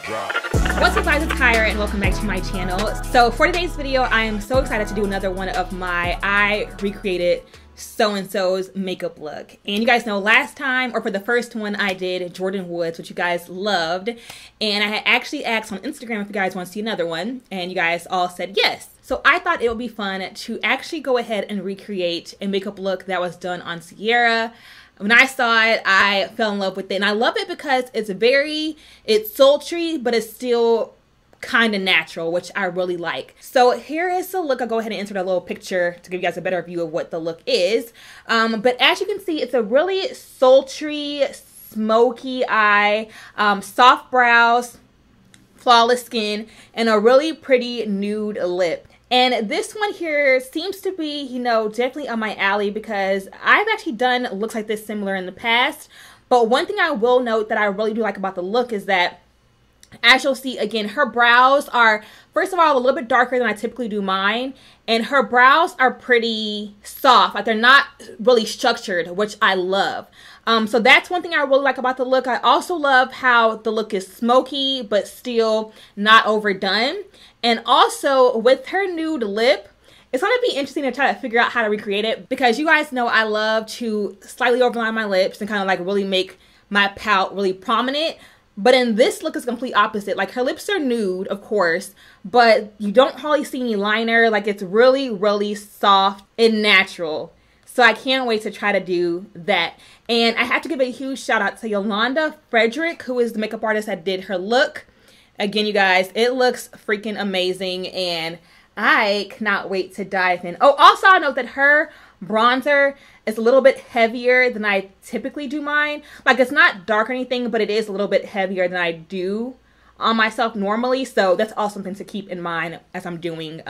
What's up guys, it's Kyra and welcome back to my channel. So for today's video, I am so excited to do another one of my I recreated so-and-so's makeup look. And you guys know last time, or for the first one, I did Jordan Woods, which you guys loved. And I had actually asked on Instagram if you guys want to see another one, and you guys all said yes. So I thought it would be fun to actually go ahead and recreate a makeup look that was done on Ciara. When I saw it, I fell in love with it. And I love it because it's sultry, but it's still kind of natural, which I really like. So here is the look. I'll go ahead and insert a little picture to give you guys a better view of what the look is. But as you can see, it's a really sultry, smoky eye, soft brows, flawless skin, and a really pretty nude lip. And this one here seems to be, you know, definitely on my alley because I've actually done looks like this similar in the past. But one thing I will note that I really do like about the look is that, as you'll see, again, her brows are, first of all, a little bit darker than I typically do mine. And her brows are pretty soft. Like, they're not really structured, which I love. So that's one thing I really like about the look. I also love how the look is smoky, but still not overdone. And also, with her nude lip, it's going to be interesting to try to figure out how to recreate it. Because you guys know I love to slightly overline my lips and kind of like really make my pout really prominent. But in this look, it's complete opposite. Like, her lips are nude, of course, but you don't hardly see any liner. Like, it's really, really soft and natural. So I can't wait to try to do that. And I have to give a huge shout out to Yolanda Frederick, who is the makeup artist that did her look. Again, you guys, it looks freaking amazing, and I cannot wait to dive in. Oh, also, I'll note that her bronzer is a little bit heavier than I typically do mine. Like, it's not dark or anything, but it is a little bit heavier than I do on myself normally. So that's also something to keep in mind as I'm doing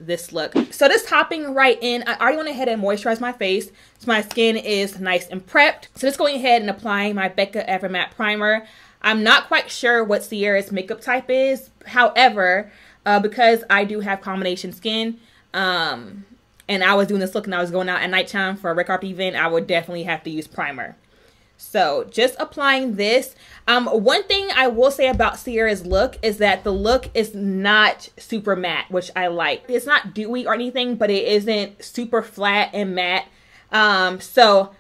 this look. So just hopping right in, I already went ahead and moisturized my face, so my skin is nice and prepped. So just going ahead and applying my Becca Ever Matte Primer. I'm not quite sure what Ciara's makeup type is. However, because I do have combination skin, and I was doing this look and I was going out at nighttime for a red carpet event, I would definitely have to use primer. So just applying this. One thing I will say about Ciara's look is that the look is not super matte, which I like. It's not dewy or anything, but it isn't super flat and matte. So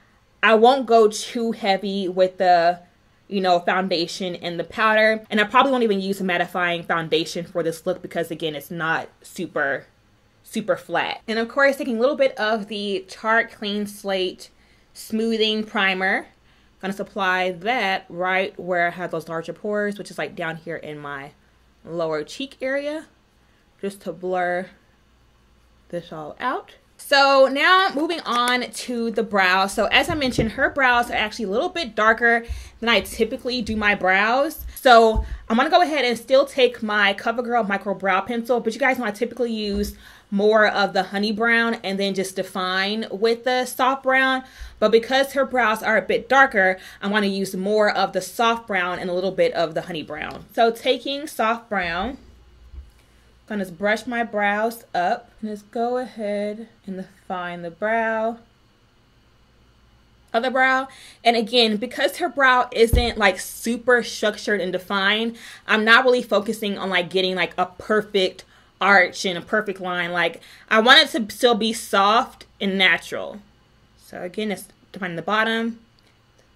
I won't go too heavy with the, you know, foundation and the powder. And I probably won't even use a mattifying foundation for this look because, again, it's not super flat. And of course, taking a little bit of the Tarte Clean Slate Smoothing Primer. I'm gonna apply that right where I have those larger pores, which is like down here in my lower cheek area, just to blur this all out. So now moving on to the brows. So as I mentioned, her brows are actually a little bit darker than I typically do my brows. So I'm gonna go ahead and still take my CoverGirl Micro Brow Pencil, but you guys know I typically use more of the honey brown and then just define with the soft brown. But because her brows are a bit darker, I want to use more of the soft brown and a little bit of the honey brown. So taking soft brown, I'm gonna just brush my brows up and just go ahead and define the brow, other brow. And again, because her brow isn't like super structured and defined, I'm not really focusing on like getting like a perfect arch and a perfect line. Like, I want it to still be soft and natural. So again, it's defining the bottom,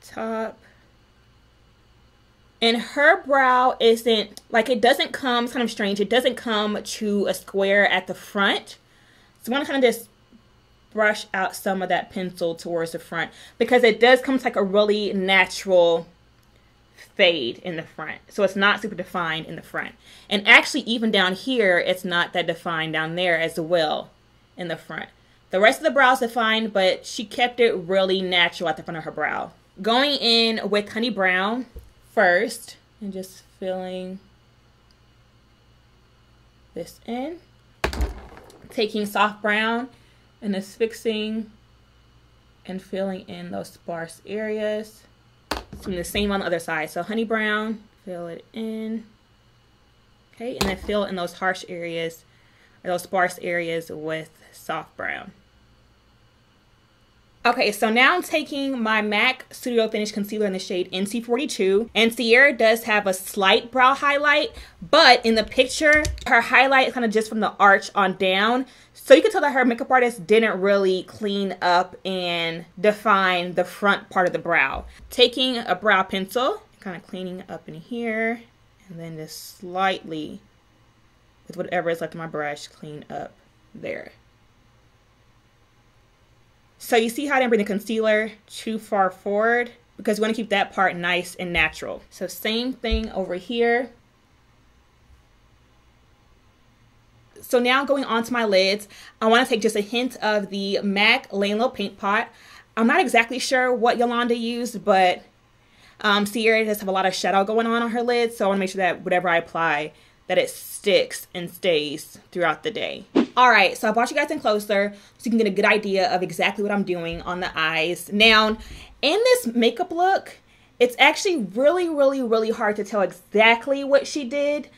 the top. And her brow isn't, like, it doesn't come, it's kind of strange, it doesn't come to a square at the front. So I'm gonna kind of just brush out some of that pencil towards the front because it does come to like a really natural fade in the front. So it's not super defined in the front. And actually, even down here, it's not that defined down there as well in the front. The rest of the brow is defined, but she kept it really natural at the front of her brow. Going in with honey brown first and just filling this in. Taking soft brown and just fixing and filling in those sparse areas. Doing the same on the other side. So honey brown, fill it in. Okay, and then fill in those harsh areas, or those sparse areas with soft brown. Okay, so now I'm taking my MAC Studio Finish Concealer in the shade NC42. And Ciara does have a slight brow highlight, but in the picture, her highlight is kind of just from the arch on down. So you can tell that her makeup artist didn't really clean up and define the front part of the brow. Taking a brow pencil, kind of cleaning up in here, and then just slightly, with whatever is left of my brush, clean up there. So you see how I didn't bring the concealer too far forward, because we want to keep that part nice and natural. So same thing over here. So now going on to my lids, I want to take just a hint of the MAC Lay and Low Paint Pot. I'm not exactly sure what Yolanda used, but Ciara does have a lot of shadow going on her lids, so I want to make sure that whatever I apply, that it sticks and stays throughout the day. All right, so I brought you guys in closer so you can get a good idea of exactly what I'm doing on the eyes. Now, in this makeup look, it's actually really hard to tell exactly what she did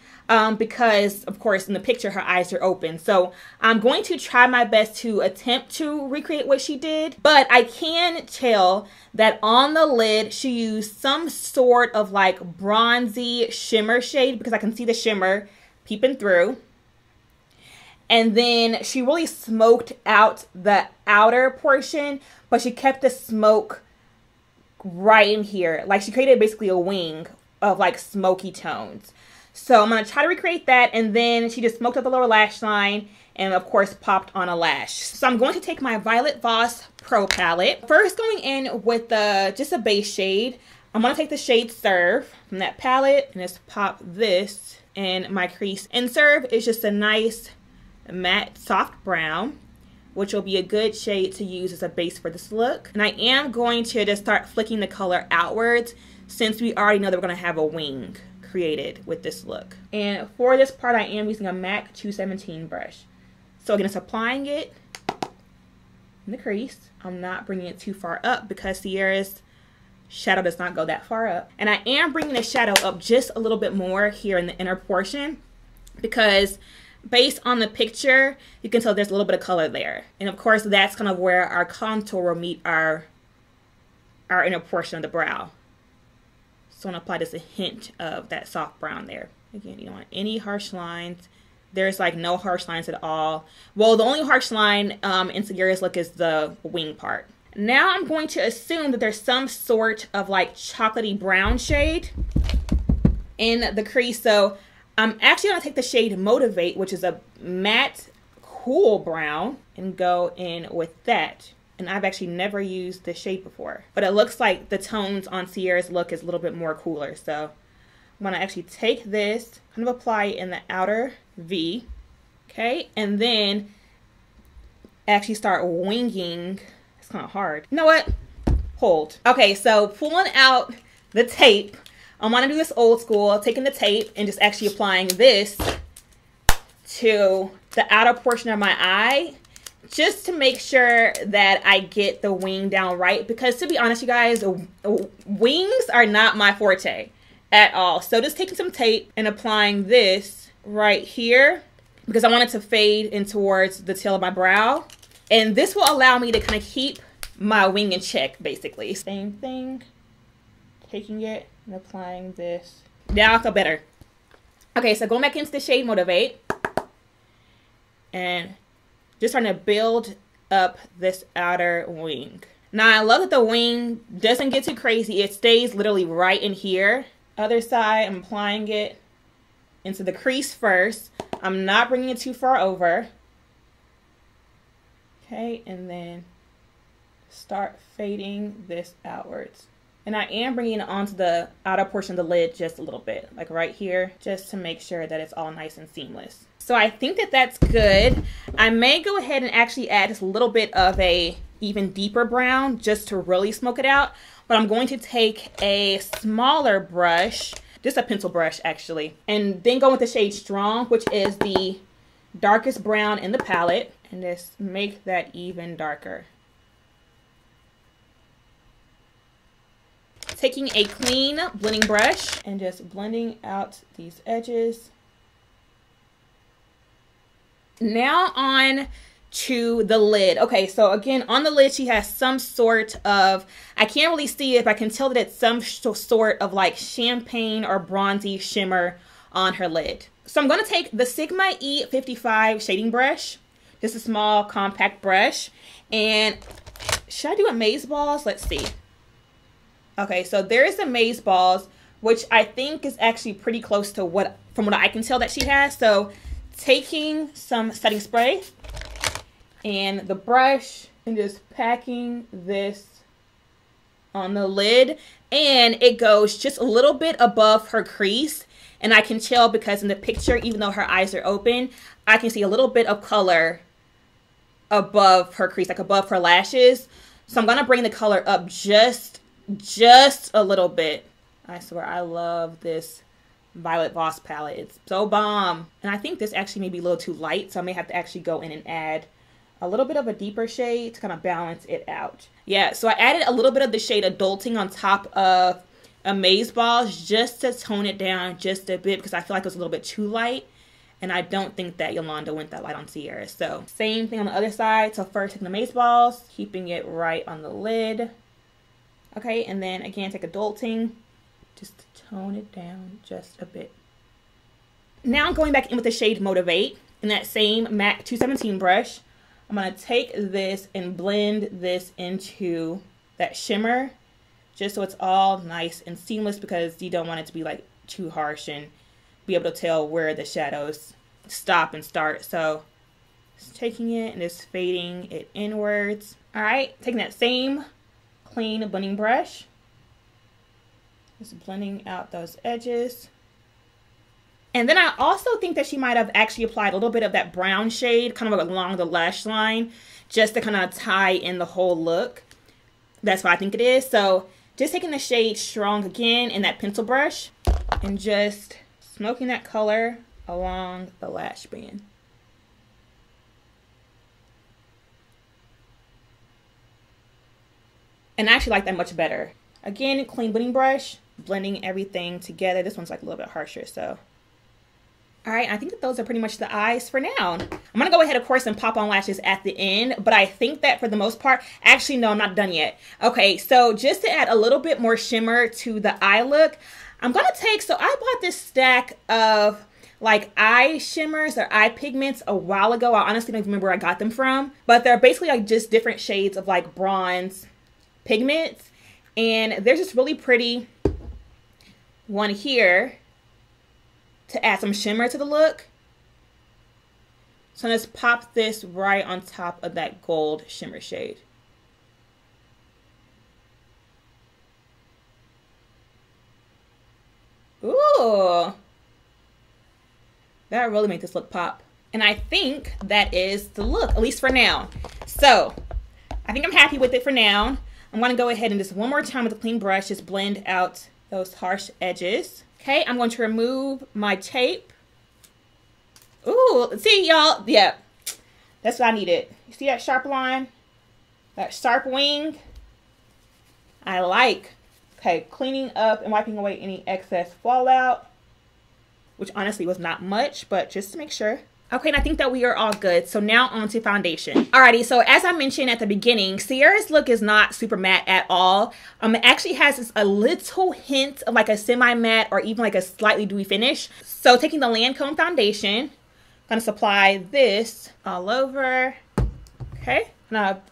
because, of course, in the picture, her eyes are open. So I'm going to try my best to attempt to recreate what she did, but I can tell that on the lid, she used some sort of like bronzy shimmer shade because I can see the shimmer peeping through. And then she really smoked out the outer portion, but she kept the smoke right in here. Like she created basically a wing of like smoky tones. So I'm going to try to recreate that. And then she just smoked out the lower lash line and of course popped on a lash. So I'm going to take my Violet Voss Pro palette. First going in with just a base shade. I'm going to take the shade Serve from that palette and just pop this in my crease. And Serve is just a nice matte soft brown, which will be a good shade to use as a base for this look. And I am going to just start flicking the color outwards since we already know that we're going to have a wing created with this look. And for this part, I am using a MAC 217 brush. So again, it's applying it in the crease. I'm not bringing it too far up because Ciara's shadow does not go that far up. And I am bringing the shadow up just a little bit more here in the inner portion because based on the picture, you can tell there's a little bit of color there. And of course, that's kind of where our contour will meet our inner portion of the brow. So I'm going to apply just a hint of that soft brown there. Again, you don't want any harsh lines. There's like no harsh lines at all. Well, the only harsh line in Ciara's look is the wing part. Now I'm going to assume that there's some sort of like chocolatey brown shade in the crease. So I'm actually going to take the shade Motivate, which is a matte cool brown, and go in with that. And I've actually never used this shade before, but it looks like the tones on Ciara's look is a little bit more cooler. So I'm going to actually take this, kind of apply it in the outer V, okay? And then actually start winging. It's kind of hard. You know what? Hold. Okay, so pulling out the tape. I'm going to do this old school, taking the tape and just actually applying this to the outer portion of my eye, just to make sure that I get the wing down right. Because to be honest, you guys, wings are not my forte at all. So just taking some tape and applying this right here because I want it to fade in towards the tail of my brow. And this will allow me to kind of keep my wing in check, basically. Same thing, taking it and applying this. Now I feel better. Okay, so going back into the shade Motivate and just trying to build up this outer wing. Now I love that the wing doesn't get too crazy. It stays literally right in here. Other side, I'm applying it into the crease first. I'm not bringing it too far over. Okay, and then start fading this outwards. And I am bringing it onto the outer portion of the lid just a little bit, like right here, just to make sure that it's all nice and seamless. So I think that that's good. I may go ahead and actually add just a little bit of a even deeper brown just to really smoke it out. But I'm going to take a smaller brush, just a pencil brush actually, and then go with the shade Strong, which is the darkest brown in the palette, and just make that even darker. Taking a clean blending brush and just blending out these edges. Now on to the lid. Okay, so again, on the lid, she has some sort of, I can't really see it, but I can tell that it's some sort of like champagne or bronzy shimmer on her lid. So I'm going to take the Sigma E55 shading brush, just a small compact brush, and should I do amaze balls? Let's see. Okay, so there is amaze balls, which I think is actually pretty close to from what I can tell that she has. So taking some setting spray and the brush and just packing this on the lid, and it goes just a little bit above her crease. And I can tell because in the picture, even though her eyes are open, I can see a little bit of color above her crease, like above her lashes. So I'm gonna bring the color up just a little bit. I swear, I love this Violet Voss palette. It's so bomb. And I think this actually may be a little too light, so I may have to actually go in and add a little bit of a deeper shade to kind of balance it out. Yeah, so I added a little bit of the shade Adulting on top of Amaze Balls just to tone it down just a bit because I feel like it was a little bit too light. And I don't think that Yolanda went that light on Ciara. So same thing on the other side. So first taking Amaze Balls, keeping it right on the lid. Okay, and then again take Adulting just to tone it down just a bit. Now going back in with the shade Motivate in that same MAC 217 brush. I'm going to take this and blend this into that shimmer just so it's all nice and seamless because you don't want it to be like too harsh and be able to tell where the shadows stop and start. So just taking it and just fading it inwards. All right, taking that same clean blending brush, just blending out those edges. And then I also think that she might have actually applied a little bit of that brown shade kind of along the lash line just to kind of tie in the whole look. That's what I think it is. So just taking the shade Strong again in that pencil brush and just smoking that color along the lash band. And I actually like that much better. Again, clean blending brush, blending everything together. This one's like a little bit harsher, so. All right, I think that those are pretty much the eyes for now. I'm gonna go ahead, of course, and pop on lashes at the end, but I think that for the most part, actually, no, I'm not done yet. Okay, so just to add a little bit more shimmer to the eye look, I'm gonna take, so I bought this stack of like eye shimmers or eye pigments a while ago. I honestly don't even remember where I got them from, but they're basically like just different shades of like bronze pigments. And there's this really pretty one here to add some shimmer to the look. So let's pop this right on top of that gold shimmer shade. Ooh, that really made this look pop. And I think that is the look, at least for now. So I think I'm happy with it for now. I'm gonna go ahead and just one more time with a clean brush, just blend out those harsh edges. Okay, I'm going to remove my tape. Ooh, see y'all, yeah, that's what I needed. You see that sharp line? That sharp wing? I like. Okay, cleaning up and wiping away any excess fallout, which honestly was not much, but just to make sure. Okay, and I think that we are all good. So now on to foundation. Alrighty, so as I mentioned at the beginning, Ciara's look is not super matte at all. It actually has a little hint of like a semi-matte or even like a slightly dewy finish. So taking the Lancome foundation, I'm gonna apply this all over. Okay, I'm gonna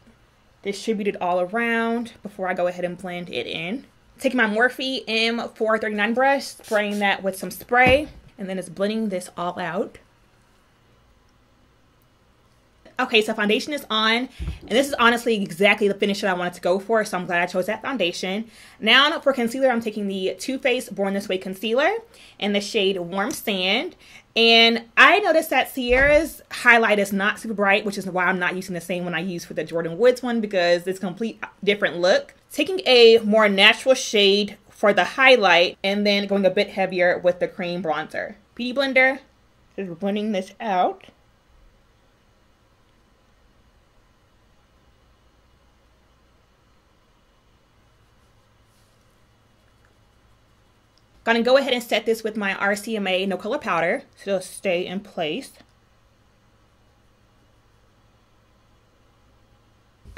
distribute it all around before I go ahead and blend it in. Taking my Morphe M439 brush, spraying that with some spray, and then just blending this all out. Okay, so foundation is on, and this is honestly exactly the finish that I wanted to go for, so I'm glad I chose that foundation. Now for concealer, I'm taking the Too Faced Born This Way concealer in the shade Warm Sand. And I noticed that Ciara's highlight is not super bright, which is why I'm not using the same one I used for the Jordan Woods one, because it's a complete different look. Taking a more natural shade for the highlight, and then going a bit heavier with the cream bronzer. Beauty blender, just blending this out. Gonna go ahead and set this with my RCMA No Color Powder so it'll stay in place.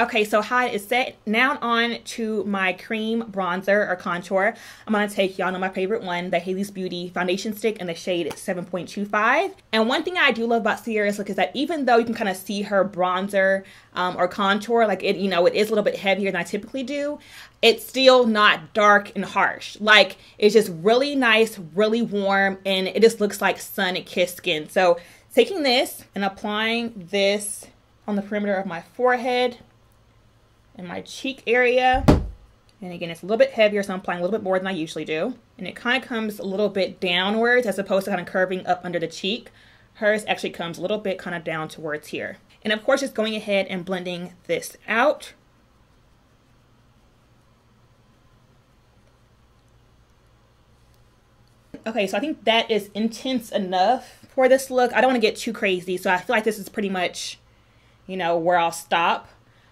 Okay, so highlight is set. Now on to my cream bronzer or contour. I'm going to take, y'all know my favorite one, the Haley's Beauty foundation stick in the shade 7.25. And one thing I do love about Ciara's look is that even though you can kind of see her bronzer or contour, like it, you know, it is a little bit heavier than I typically do, it's still not dark and harsh. Like, it's just really nice, really warm, and it just looks like sun-kissed skin. So taking this and applying this on the perimeter of my forehead and my cheek area. And again, it's a little bit heavier, so I'm applying a little bit more than I usually do. And it kind of comes a little bit downwards as opposed to kind of curving up under the cheek. Hers actually comes a little bit kind of down towards here. And of course, just going ahead and blending this out. Okay, so I think that is intense enough for this look. I don't want to get too crazy, so I feel like this is pretty much, you know, where I'll stop.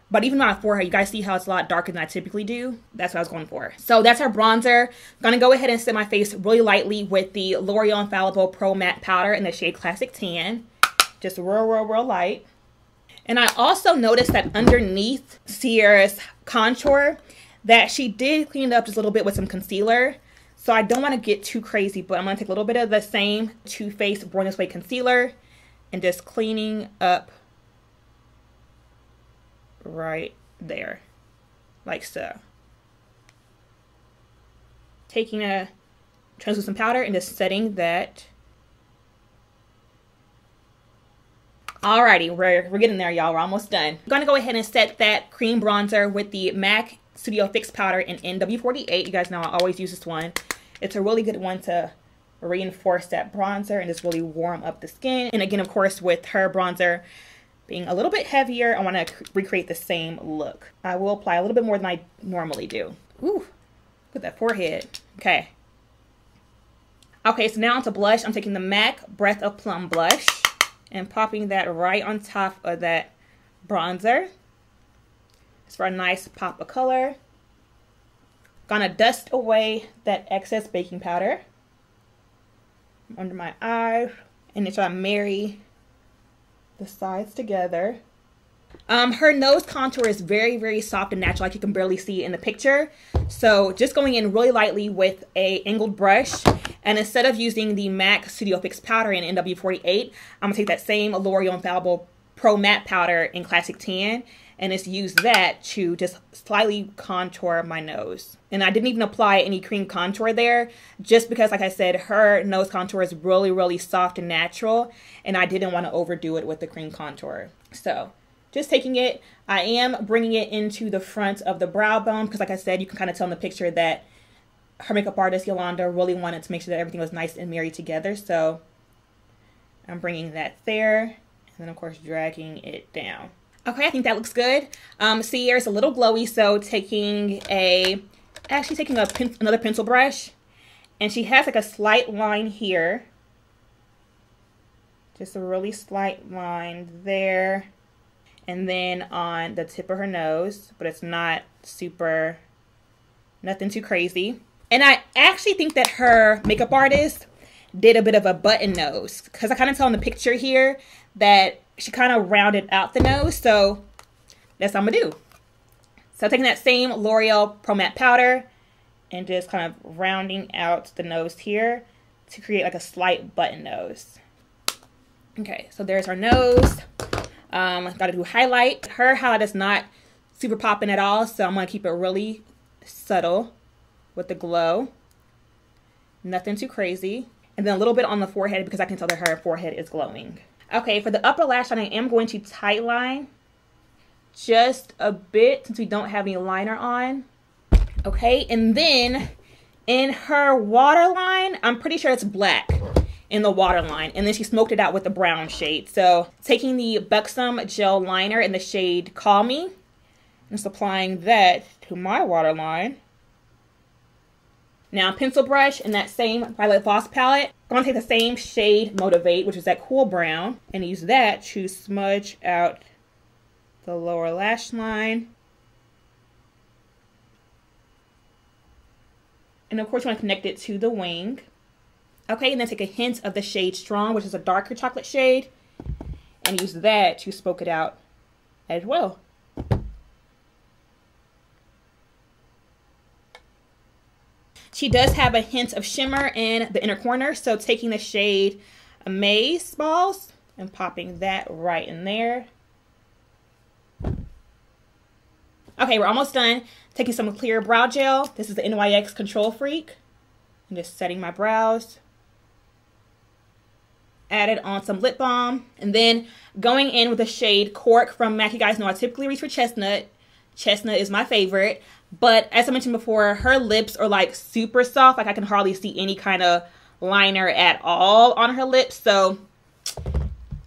But even on my forehead, you guys see how it's a lot darker than I typically do? That's what I was going for. So that's our bronzer. I'm gonna go ahead and set my face really lightly with the L'Oreal Infallible Pro Matte Powder in the shade Classic Tan. Just real light. And I also noticed that underneath Ciara's contour, that she did clean it up just a little bit with some concealer. So I don't want to get too crazy, but I'm going to take a little bit of the same Too Faced Born This Way concealer and just cleaning up right there, like so. Taking a translucent powder and just setting that. Alrighty, we're getting there, y'all. We're almost done. I'm going to go ahead and set that cream bronzer with the MAC Studio Fix powder in NW48. You guys know I always use this one. It's a really good one to reinforce that bronzer and just really warm up the skin. And again, of course, with her bronzer being a little bit heavier, I want to recreate the same look. I will apply a little bit more than I normally do. Ooh, look at that forehead. Okay. Okay, so now onto blush. I'm taking the MAC Breath of Plum blush and popping that right on top of that bronzer. It's for a nice pop of color. Gonna dust away that excess baking powder under my eyes and then try to marry the sides together. Her nose contour is very soft and natural, like you can barely see in the picture. So just going in really lightly with a angled brush, and instead of using the MAC Studio Fix powder in NW48, I'm gonna take that same L'Oreal Infallible Pro Matte powder in Classic Tan and just use that to just slightly contour my nose. And I didn't even apply any cream contour there, just because, like I said, her nose contour is really soft and natural, and I didn't want to overdo it with the cream contour. So just taking it, I am bringing it into the front of the brow bone, because like I said, you can kind of tell in the picture that her makeup artist, Yolanda, really wanted to make sure that everything was nice and married together. So I'm bringing that there, and then of course dragging it down. Okay, I think that looks good. Ciara's a little glowy, so taking another pencil brush, and she has like a slight line here. Just a really slight line there. And then on the tip of her nose, but it's not super, nothing too crazy. And I actually think that her makeup artist did a bit of a button nose, because I kind of tell in the picture here that she kind of rounded out the nose, so that's what I'm gonna do. So taking that same L'Oreal Pro Matte powder and just kind of rounding out the nose here to create like a slight button nose. Okay, so there's her nose. Gotta do highlight. Her highlight is not super popping at all, so I'm gonna keep it really subtle with the glow. Nothing too crazy. And then a little bit on the forehead, because I can tell that her forehead is glowing. Okay, for the upper lash line, I am going to tight line just a bit since we don't have any liner on. Okay, and then in her waterline, I'm pretty sure it's black in the waterline. And then she smoked it out with the brown shade. So taking the Buxom gel liner in the shade Call Me, and just applying that to my waterline. Now pencil brush in that same Violet Voss palette. I'm going to take the same shade Motivate, which is that cool brown, and use that to smudge out the lower lash line. And of course you want to connect it to the wing. Okay, and then take a hint of the shade Strong, which is a darker chocolate shade, and use that to smoke it out as well. She does have a hint of shimmer in the inner corner, so taking the shade Amaze Balls and popping that right in there. Okay, we're almost done. Taking some clear brow gel. This is the NYX Control Freak. I'm just setting my brows. Added on some lip balm. And then going in with the shade Cork from MAC. You guys know I typically reach for Chestnut. Chestnut is my favorite. But as I mentioned before, her lips are like super soft. Like I can hardly see any kind of liner at all on her lips. So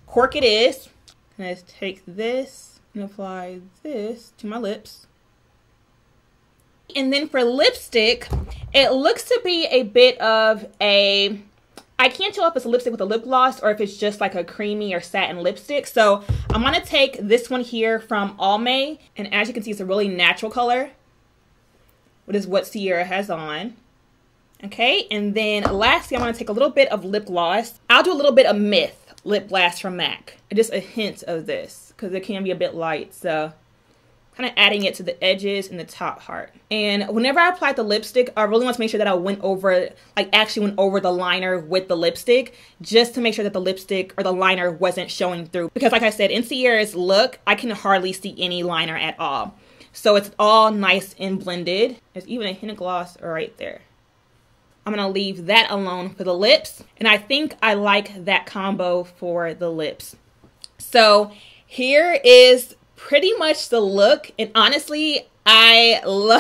Cork it is. Let's take this and apply this to my lips. And then for lipstick, it looks to be a bit of a, I can't tell if it's a lipstick with a lip gloss or if it's just like a creamy or satin lipstick. So I'm going to take this one here from Almay. And as you can see, it's a really natural color. Which is what Ciara has on. Okay, and then lastly, I'm going to take a little bit of lip gloss. I'll do a little bit of Myth lip gloss from MAC. Just a hint of this because it can be a bit light. So kind of adding it to the edges and the top part. And whenever I applied the lipstick, I really want to make sure that I went over, like actually went over the liner with the lipstick, just to make sure that the lipstick or the liner wasn't showing through. Because like I said, in Ciara's look, I can hardly see any liner at all. So it's all nice and blended. There's even a hint of gloss right there. I'm going to leave that alone for the lips. And I think I like that combo for the lips. So here is pretty much the look. And honestly, I love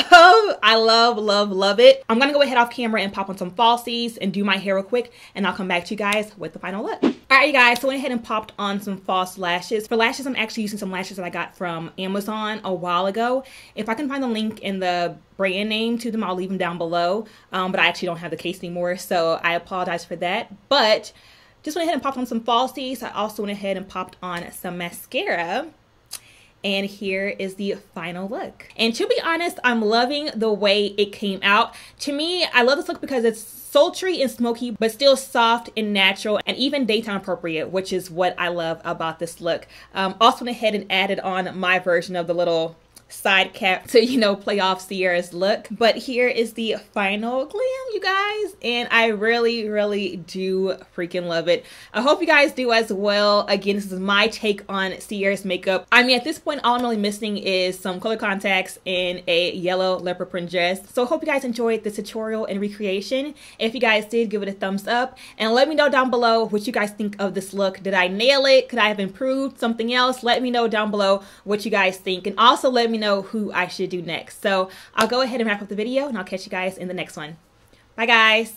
it. I'm going to go ahead off camera and pop on some falsies and do my hair real quick. And I'll come back to you guys with the final look. All right, you guys, so I went ahead and popped on some false lashes. For lashes, I'm actually using some lashes that I got from Amazon a while ago. If I can find the link in the brand name to them, I'll leave them down below. But I actually don't have the case anymore, so I apologize for that. But just went ahead and popped on some falsies. I also went ahead and popped on some mascara. And here is the final look. And to be honest, I'm loving the way it came out. To me, I love this look because it's sultry and smoky, but still soft and natural and even daytime appropriate, which is what I love about this look. Also went ahead and added on my version of the little side cap to, you know, play off Ciara's look. But here is the final glam, you guys, and I really do freaking love it. I hope you guys do as well. Again, this is my take on Ciara's makeup. I mean, at this point, all I'm really missing is some color contacts and a yellow leopard print dress. So I hope you guys enjoyed this tutorial and recreation. If you guys did, give it a thumbs up and let me know down below what you guys think of this look. Did I nail it? Could I have improved something else? Let me know down below what you guys think, and also let me know who I should do next. So I'll go ahead and wrap up the video, and I'll catch you guys in the next one. Bye guys.